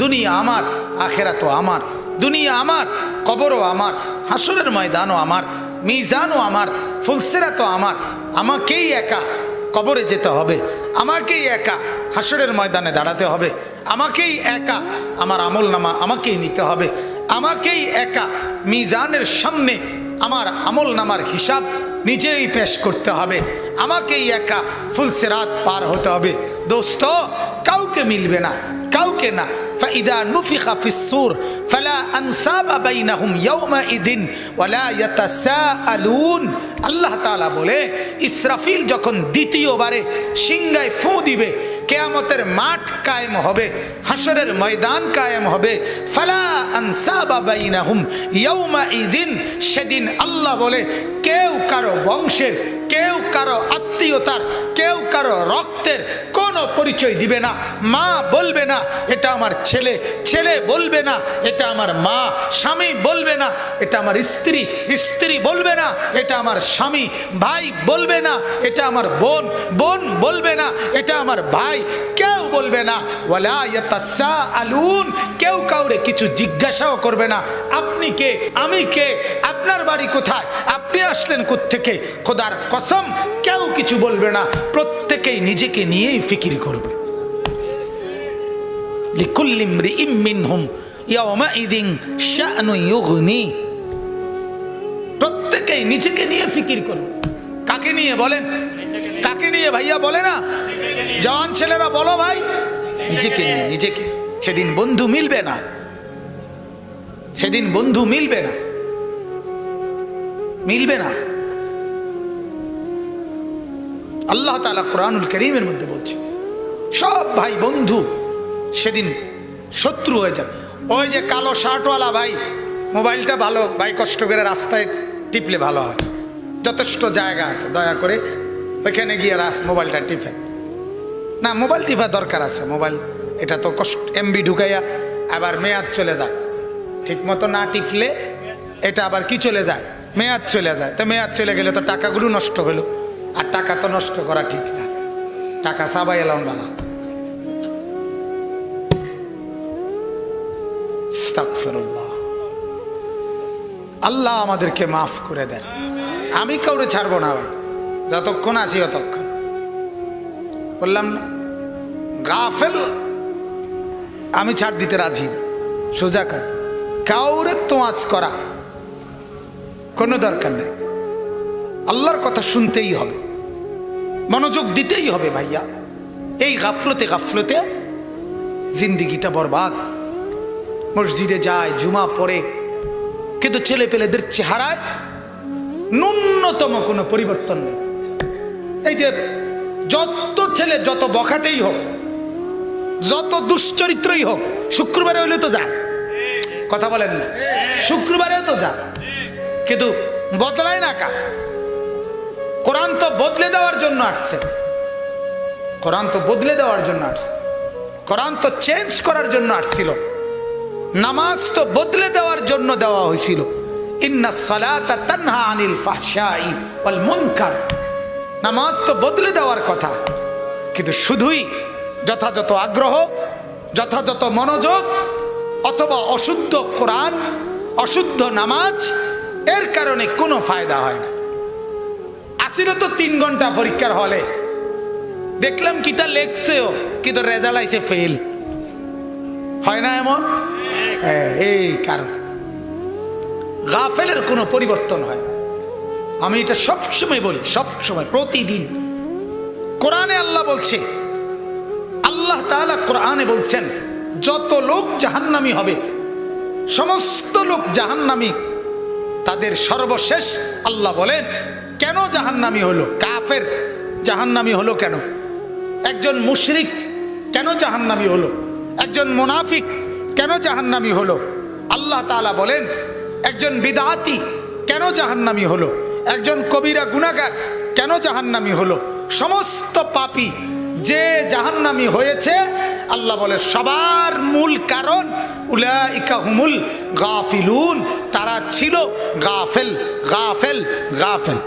দুনিয়া আমার, আখেরাতও আমার। দুনিয়া আমার, কবরও আমার, হাসরের ময়দানও আমার, মিজানও আমার, ফুলসিরাতও আমার। আমাকেই একা কবরে যেতে হবে, আমাকেই একা হাসরের ময়দানে দাঁড়াতে হবে, আমাকেই একা আমার আমল নামা আমাকেই নিতে হবে, আমাকেই একা মিজানের সামনে আমার আমল নামার হিসাব নিজেই পেশ করতে হবে, আমাকেই একা ফুলসিরাত পার হতে হবে। দোস্ত, কাউকে মিলবে না, কাউকে না। فإذا نفخ في الصور فلا أنساب بينهم يومئذ ولا يتساءلون। আল্লাহ তাআলা বলে, ইসরাফিল যখন দ্বিতীয়বারে সিংহায় ফু দিবে, কিয়ামতের মাঠ কায়েম হবে, হাসরের ময়দান কায়েম হবে। ফালা আনসাবা বাইনাহুম ইয়াউমাইদিন, সেদিন আল্লাহ বলে কেউ কারো বংশের, কেউ কারো আত্মীয়তার, কেউ কারো রক্তের কোনো পরিচয় দিবে না। মা বলবে না এটা আমার ছেলে, ছেলে বলবে না এটা আমার মা, স্বামী বলবে না এটা আমার স্ত্রী, স্ত্রী বলবে না এটা আমার স্বামী, ভাই বলবে না এটা আমার বোন, বোন বলবে না এটা আমার ভাই, কেউ বলবে না। ওয়ালা ইয়াতাসাআলুন, কেউ কাউরে কিছু জিজ্ঞাসাও করবে না। আপনি কে, আমি কে, আপনার বাড়ি কোথায়, আপনি আসলেন কোত্থেকে, খোদার কসম কেউ কিছু বলবে না। প্রত্যেকেই নিজেকে নিয়েই ফিকির করবে। লিকুল্লি ইমরিইম মিনহুম ইয়াওমাইদিন শাআনুন ইউগনি, প্রত্যেকেই নিজেকে নিয়ে ফিকির করবে। কাকে নিয়ে বলেন, কাকে নিয়ে ভাইয়া বলে না, জওয়ান ছেলেরা বলো ভাই, নিজেকে নিয়ে, নিজেকে। সেদিন বন্ধু মিলবে না, সেদিন বন্ধু মিলবে না, মিলবে না। আল্লাহ তাআলা কোরআনুল কারীমের মধ্যে বলছে সব ভাই বন্ধু সেদিন শত্রু হয়ে যাবে। ওই যে কালো শার্টওয়ালা ভাই, মোবাইলটা ভালো ভাই, কষ্ট করে রাস্তায় টিপলে ভালো হয়, যথেষ্ট জায়গা আছে, দয়া করে ওইখানে গিয়ে মোবাইলটা টিপেন না। মোবাইল টিপা দরকার আছে, মোবাইল এটা তো কষ্ট, এমবি ঢুকাইয়া আবার মেয়াদ চলে যায়, ঠিক মতো না টিপলে এটা আবার কি চলে যায়, মেয়াদ চলে যায়। তো মেয়াদ চলে গেলে তো টাকাগুলো নষ্ট হলো, আর টাকা তো নষ্ট করা ঠিক না, টাকা সাবাই এলাম বালা। আস্তাগফিরুল্লাহ, আল্লাহ আমাদেরকে মাফ করে দেন। আমি কাউরে ছাড়বো না ভাই, যতক্ষণ আছি ততক্ষণ। বললাম না, গাফেল আমি ছাড় দিতে রাজি না, সোজা কথা। কাউরে তোয়াজ করা কোনো দরকার নেই, আল্লাহর কথা শুনতেই হবে, মনোযোগ দিতেই হবে ভাইয়া। এই গাফলতে গাফলতে জিন্দিগিটা বরবাদ। মসজিদে যায়, জুমা পড়ে, কিন্তু ছেলে পেলেদের চেহারায় ন্যূনতম কোনো পরিবর্তন নেই। এই যে যত ছেলে যত বখাটেই হোক, যত দুশ্চরিত্রই হোক, শুক্রবারে হইলে তো যায়, কথা বলেন না, শুক্রবারেও তো যায়, কিন্তু বদলায় না। কা কোরআন তো বদলে দেওয়ার জন্য আসছে, কোরআন তো বদলে দেওয়ার জন্য আসছে, কোরআন তো চেঞ্জ করার জন্য আসছিল, নামাজ তো বদলে দেওয়ার জন্য দেওয়া হয়েছিল। ইন্নাস সালাতা তানহা আনিল ফাহশাই ওয়াল মুনকার, নামাজ তো বদলে দেওয়ার কথা, কিন্তু শুধুই যথাযথ আগ্রহ, যথাযথ মনোযোগ, অথবা অশুদ্ধ কোরআন, অশুদ্ধ নামাজ, এর কারণে কোনো ফায়দা হয় না। আসিল তো 3 ঘন্টা পরীক্ষার হলে, দেখলাম কিতা লেখছেও, কিন্তু রেজাল্ট আইছে ফেল। হয় না এমন? এই কারণ গাফেলের কোনো পরিবর্তন হয়। আমি এটা সবসময় বলি, সবসময়, প্রতিদিন। কোরআনে আল্লাহ বলছে, আল্লাহ তাআলা কোরআনে বলছেন যত লোক জাহান্নামী হবে, সমস্ত লোক জাহান্নামী, তাদের সর্বশেষ আল্লাহ বলেন কেন জাহান্নামী হলো, কাফের জাহান্নামী হলো কেন, একজন মুশরিক কেন জাহান্নামী হলো, একজন মুনাফিক কেন জাহান্নামী হলো। আল্লাহ তাআলা বলেন একজন বিদআতি কেন জাহান্নামী হলো, একজন কবিরা গুনাহগার কেন জাহান্নামী হলো। সমস্ত পাপী যে জাহান্নামী হয়েছে, আল্লাহ বলে সবার মূল কারণ উলাইকা হুমুল গাফিলুন, তারা ছিল গাফেল, গাফেল, গাফেল।